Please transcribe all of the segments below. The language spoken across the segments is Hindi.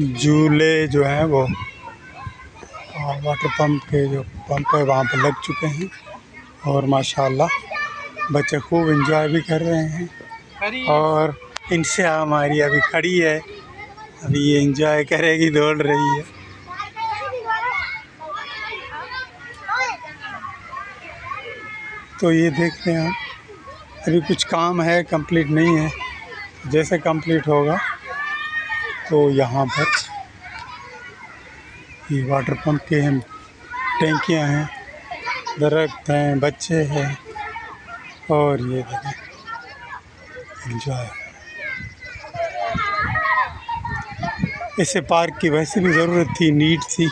झूले जो हैं वो वाटर पंप के जो पंप है वहाँ पर लग चुके हैं और माशाल्लाह बच्चे खूब एंजॉय भी कर रहे हैं। और इनसे हमारी अभी खड़ी है, अभी ये एंजॉय करेगी, दौड़ रही है। तो ये देख रहे हैं आप, अभी कुछ काम है, कंप्लीट नहीं है। जैसे कंप्लीट होगा तो यहाँ पर ये वाटर पंप के हैं, टैंकियाँ हैं, दरख्त हैं, बच्चे हैं और ये देखें एंजॉय। इसे पार्क की वैसे भी ज़रूरत थी, नीड थी।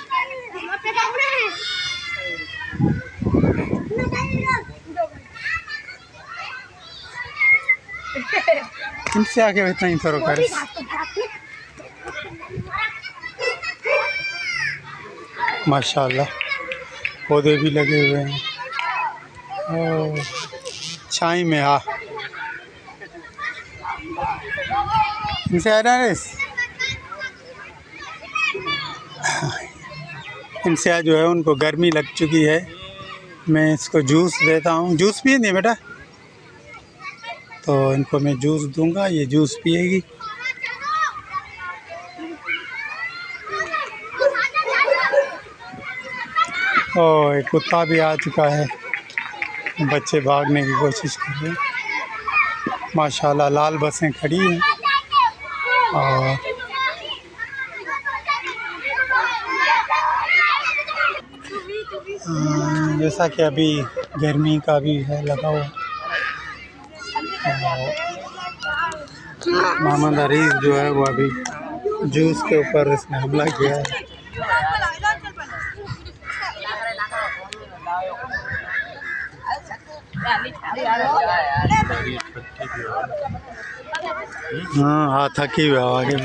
इनसे आके इतना ही करो कर। माशाल्लाह पौधे भी लगे हुए हैं और छाई में इनसे आ रहा है। इनसे आज जो है उनको गर्मी लग चुकी है। मैं इसको जूस देता हूँ, जूस पिए नहीं बेटा, तो इनको मैं जूस दूंगा, ये जूस पिएगी। और एक कुत्ता भी आ चुका है, बच्चे भागने की कोशिश कर रहे हैं। माशाल्लाह लाल बसें खड़ी हैं और जैसा कि अभी गर्मी का भी है लगा हुआ। मोहम्मद अरीज़ जो है वो अभी जूस के ऊपर इसने हमला किया है। हाँ थकी हुआ आगे।